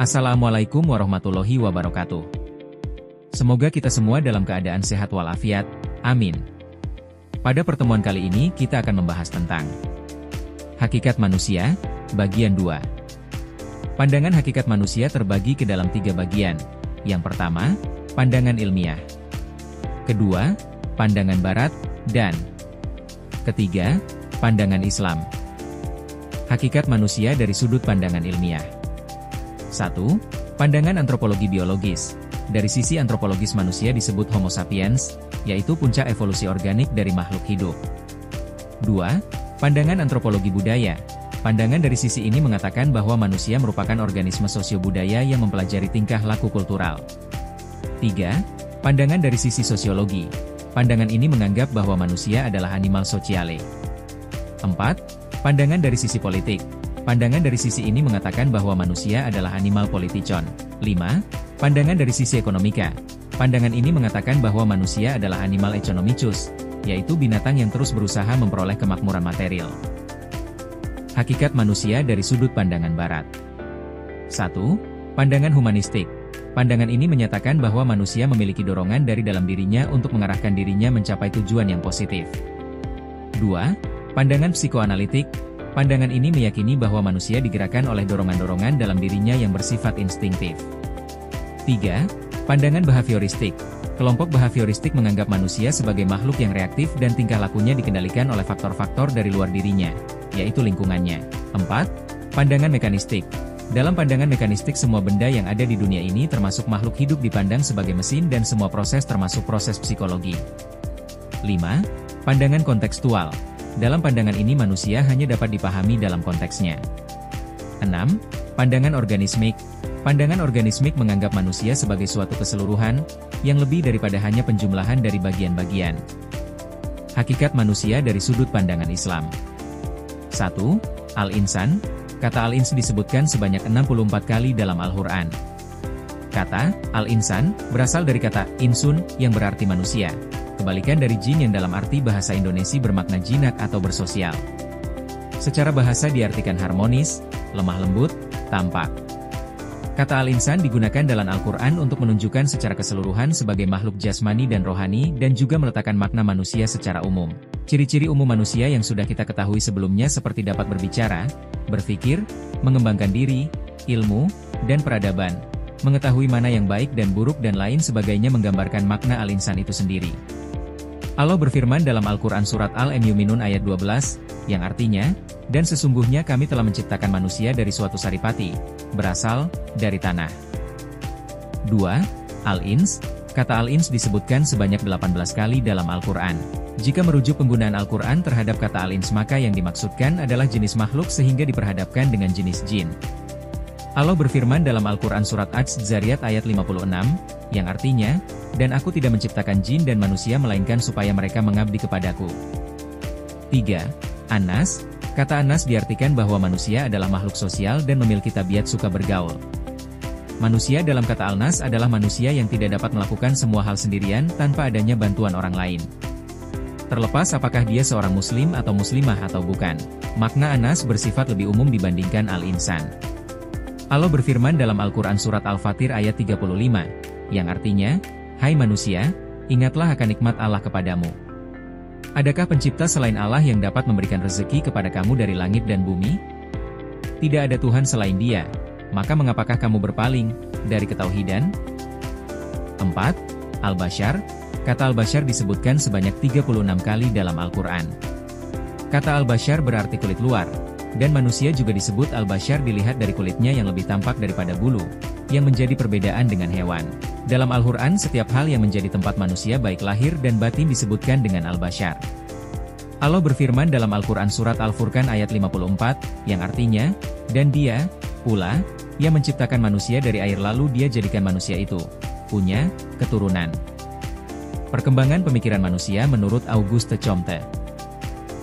Assalamualaikum warahmatullahi wabarakatuh. Semoga kita semua dalam keadaan sehat walafiat, amin. Pada pertemuan kali ini kita akan membahas tentang Hakikat Manusia, bagian 2. Pandangan hakikat manusia terbagi ke dalam 3 bagian. Yang pertama, pandangan ilmiah. Kedua, pandangan barat, dan ketiga, pandangan Islam. Hakikat manusia dari sudut pandangan ilmiah. 1. Pandangan antropologi biologis. Dari sisi antropologis manusia disebut Homo sapiens, yaitu puncak evolusi organik dari makhluk hidup. 2. Pandangan antropologi budaya. Pandangan dari sisi ini mengatakan bahwa manusia merupakan organisme sosio-budaya yang mempelajari tingkah laku kultural. 3. Pandangan dari sisi sosiologi. Pandangan ini menganggap bahwa manusia adalah animal sociale. 4. Pandangan dari sisi politik. Pandangan dari sisi ini mengatakan bahwa manusia adalah animal politikon. 5. Pandangan dari sisi ekonomika. Pandangan ini mengatakan bahwa manusia adalah animal economicus, yaitu binatang yang terus berusaha memperoleh kemakmuran material. Hakikat manusia dari sudut pandangan barat. 1. Pandangan humanistik. Pandangan ini menyatakan bahwa manusia memiliki dorongan dari dalam dirinya untuk mengarahkan dirinya mencapai tujuan yang positif. 2. Pandangan psikoanalitik. Pandangan ini meyakini bahwa manusia digerakkan oleh dorongan-dorongan dalam dirinya yang bersifat instingtif. 3. Pandangan behavioristik. Kelompok behavioristik menganggap manusia sebagai makhluk yang reaktif dan tingkah lakunya dikendalikan oleh faktor-faktor dari luar dirinya, yaitu lingkungannya. 4. Pandangan mekanistik. Dalam pandangan mekanistik semua benda yang ada di dunia ini termasuk makhluk hidup dipandang sebagai mesin dan semua proses termasuk proses psikologi. 5. Pandangan kontekstual. Dalam pandangan ini manusia hanya dapat dipahami dalam konteksnya. 6. Pandangan organismik. Pandangan organismik menganggap manusia sebagai suatu keseluruhan, yang lebih daripada hanya penjumlahan dari bagian-bagian. Hakikat manusia dari sudut pandangan Islam. 1. Al-Insan. Kata Al-Ins disebutkan sebanyak 64 kali dalam Al-Quran. Kata Al-Insan berasal dari kata insun, yang berarti manusia. Kebalikan dari jin yang dalam arti bahasa Indonesia bermakna jinak atau bersosial. Secara bahasa diartikan harmonis, lemah lembut, tampak. Kata Al-Insan digunakan dalam Al-Quran untuk menunjukkan secara keseluruhan sebagai makhluk jasmani dan rohani dan juga meletakkan makna manusia secara umum. Ciri-ciri umum manusia yang sudah kita ketahui sebelumnya seperti dapat berbicara, berpikir, mengembangkan diri, ilmu, dan peradaban. Mengetahui mana yang baik dan buruk dan lain sebagainya menggambarkan makna Al-Insan itu sendiri. Allah berfirman dalam Al-Quran Surat Al-Mu'minun ayat 12, yang artinya, dan sesungguhnya kami telah menciptakan manusia dari suatu saripati, berasal dari tanah. 2. Al-Ins. Kata Al-Ins disebutkan sebanyak 18 kali dalam Al-Quran. Jika merujuk penggunaan Al-Quran terhadap kata Al-Ins maka yang dimaksudkan adalah jenis makhluk sehingga diperhadapkan dengan jenis jin. Allah berfirman dalam Al-Quran Surat Az-Zariyat ayat 56, yang artinya, dan aku tidak menciptakan jin dan manusia melainkan supaya mereka mengabdi kepadaku. 3. An-Nas. Kata An-Nas diartikan bahwa manusia adalah makhluk sosial dan memiliki tabiat suka bergaul. Manusia dalam kata Al-Nas adalah manusia yang tidak dapat melakukan semua hal sendirian tanpa adanya bantuan orang lain. Terlepas apakah dia seorang muslim atau muslimah atau bukan, makna An-Nas bersifat lebih umum dibandingkan Al-Insan. Allah berfirman dalam Al-Quran Surat Al-Fatir ayat 35, yang artinya, hai manusia, ingatlah akan nikmat Allah kepadamu. Adakah pencipta selain Allah yang dapat memberikan rezeki kepada kamu dari langit dan bumi? Tidak ada Tuhan selain Dia, maka mengapakah kamu berpaling dari ketauhidan? 4. Al-Bashar. Kata Al-Bashar disebutkan sebanyak 36 kali dalam Al-Quran. Kata Al-Bashar berarti kulit luar. Dan manusia juga disebut Al-Bashar dilihat dari kulitnya yang lebih tampak daripada bulu, yang menjadi perbedaan dengan hewan. Dalam Al-Quran setiap hal yang menjadi tempat manusia baik lahir dan batin disebutkan dengan Al-Bashar. Allah berfirman dalam Al-Quran Surat Al-Furqan ayat 54, yang artinya, dan Dia, pula, yang menciptakan manusia dari air lalu Dia jadikan manusia itu punya keturunan. Perkembangan pemikiran manusia menurut Auguste Comte.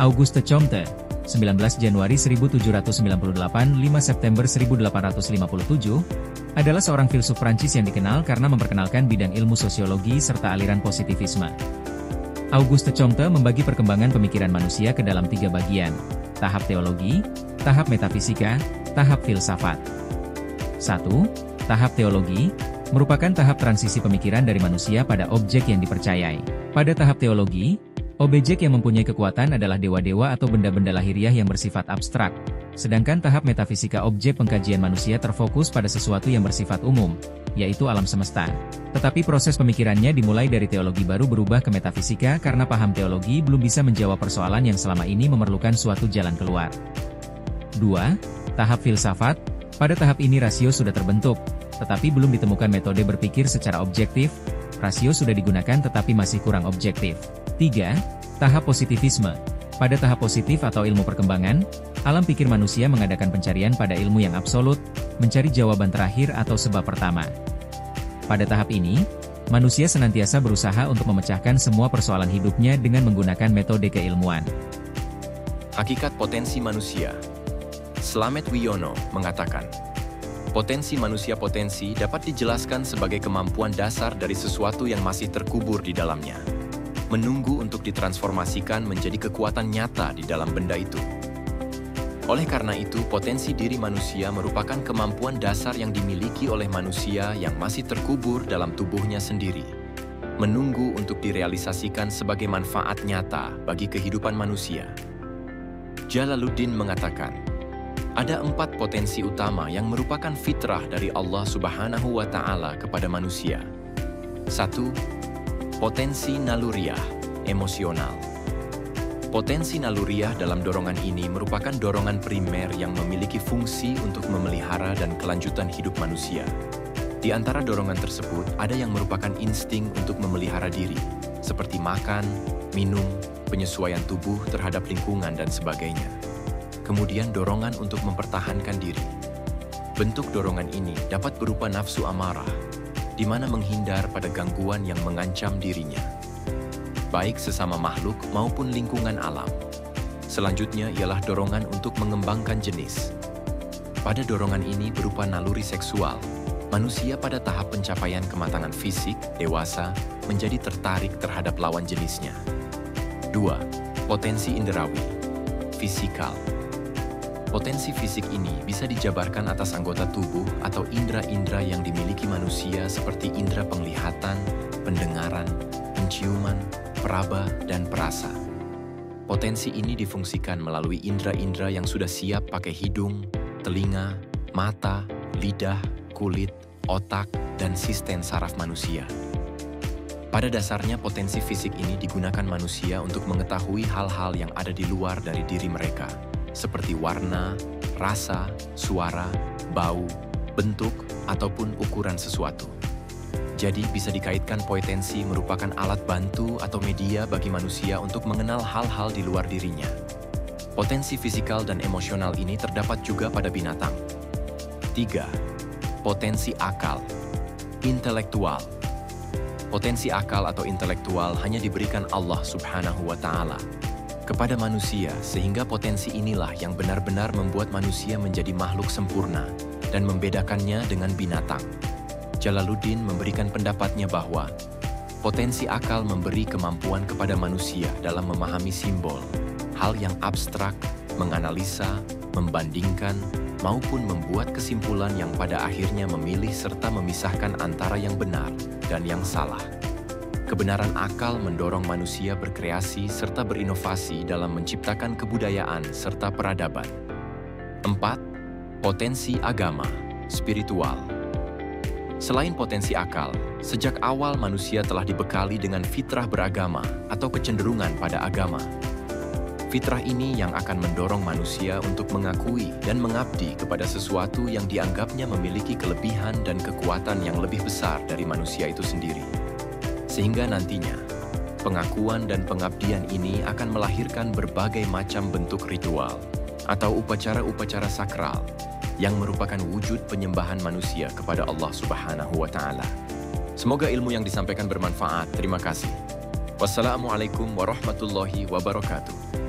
Auguste Comte, 19 Januari 1798 – 5 September 1857, adalah seorang filsuf Prancis yang dikenal karena memperkenalkan bidang ilmu sosiologi serta aliran positivisme. Auguste Comte membagi perkembangan pemikiran manusia ke dalam 3 bagian, tahap teologi, tahap metafisika, tahap filsafat. 1. Tahap teologi, merupakan tahap transisi pemikiran dari manusia pada objek yang dipercayai. Pada tahap teologi, objek yang mempunyai kekuatan adalah dewa-dewa atau benda-benda lahiriah yang bersifat abstrak. Sedangkan tahap metafisika objek pengkajian manusia terfokus pada sesuatu yang bersifat umum, yaitu alam semesta. Tetapi proses pemikirannya dimulai dari teologi baru berubah ke metafisika karena paham teologi belum bisa menjawab persoalan yang selama ini memerlukan suatu jalan keluar. 2. Tahap filsafat, pada tahap ini rasio sudah terbentuk, tetapi belum ditemukan metode berpikir secara objektif, rasio sudah digunakan tetapi masih kurang objektif. 3. Tahap positivisme. Pada tahap positif atau ilmu perkembangan, alam pikir manusia mengadakan pencarian pada ilmu yang absolut, mencari jawaban terakhir atau sebab pertama. Pada tahap ini, manusia senantiasa berusaha untuk memecahkan semua persoalan hidupnya dengan menggunakan metode keilmuan. Hakikat potensi manusia. Slamet Wiono mengatakan, potensi manusia dapat dijelaskan sebagai kemampuan dasar dari sesuatu yang masih terkubur di dalamnya, menunggu untuk ditransformasikan menjadi kekuatan nyata di dalam benda itu. Oleh karena itu, potensi diri manusia merupakan kemampuan dasar yang dimiliki oleh manusia yang masih terkubur dalam tubuhnya sendiri, menunggu untuk direalisasikan sebagai manfaat nyata bagi kehidupan manusia. Jalaluddin mengatakan, ada 4 potensi utama yang merupakan fitrah dari Allah Subhanahu wa Ta'ala kepada manusia. 1. Potensi naluriah, emosional. Potensi naluriah dalam dorongan ini merupakan dorongan primer yang memiliki fungsi untuk memelihara dan kelanjutan hidup manusia. Di antara dorongan tersebut, ada yang merupakan insting untuk memelihara diri, seperti makan, minum, penyesuaian tubuh terhadap lingkungan, dan sebagainya. Kemudian dorongan untuk mempertahankan diri. Bentuk dorongan ini dapat berupa nafsu amarah, di mana menghindar pada gangguan yang mengancam dirinya, baik sesama makhluk maupun lingkungan alam. Selanjutnya ialah dorongan untuk mengembangkan jenis. Pada dorongan ini berupa naluri seksual, manusia pada tahap pencapaian kematangan fisik, dewasa, menjadi tertarik terhadap lawan jenisnya. 2. Potensi inderawi, fisikal. Potensi fisik ini bisa dijabarkan atas anggota tubuh atau indera-indera yang dimiliki manusia seperti indera penglihatan, pendengaran, penciuman, peraba, dan perasa. Potensi ini difungsikan melalui indera-indera yang sudah siap pakai hidung, telinga, mata, lidah, kulit, otak, dan sistem saraf manusia. Pada dasarnya potensi fisik ini digunakan manusia untuk mengetahui hal-hal yang ada di luar dari diri mereka, seperti warna, rasa, suara, bau, bentuk, ataupun ukuran sesuatu. Jadi bisa dikaitkan potensi merupakan alat bantu atau media bagi manusia untuk mengenal hal-hal di luar dirinya. Potensi fisikal dan emosional ini terdapat juga pada binatang. 3. Potensi akal, intelektual. Potensi akal atau intelektual hanya diberikan Allah Subhanahu wa Ta'ala kepada manusia, sehingga potensi inilah yang benar-benar membuat manusia menjadi makhluk sempurna dan membedakannya dengan binatang. Jalaluddin memberikan pendapatnya bahwa potensi akal memberi kemampuan kepada manusia dalam memahami simbol, hal yang abstrak, menganalisa, membandingkan, maupun membuat kesimpulan yang pada akhirnya memilih serta memisahkan antara yang benar dan yang salah. Kebenaran akal mendorong manusia berkreasi serta berinovasi dalam menciptakan kebudayaan serta peradaban. 4. Potensi agama, spiritual. Selain potensi akal, sejak awal manusia telah dibekali dengan fitrah beragama atau kecenderungan pada agama. Fitrah ini yang akan mendorong manusia untuk mengakui dan mengabdi kepada sesuatu yang dianggapnya memiliki kelebihan dan kekuatan yang lebih besar dari manusia itu sendiri. Sehingga nantinya, pengakuan dan pengabdian ini akan melahirkan berbagai macam bentuk ritual atau upacara-upacara sakral yang merupakan wujud penyembahan manusia kepada Allah Subhanahu wa Ta'ala. Semoga ilmu yang disampaikan bermanfaat. Terima kasih. Wassalamualaikum warahmatullahi wabarakatuh.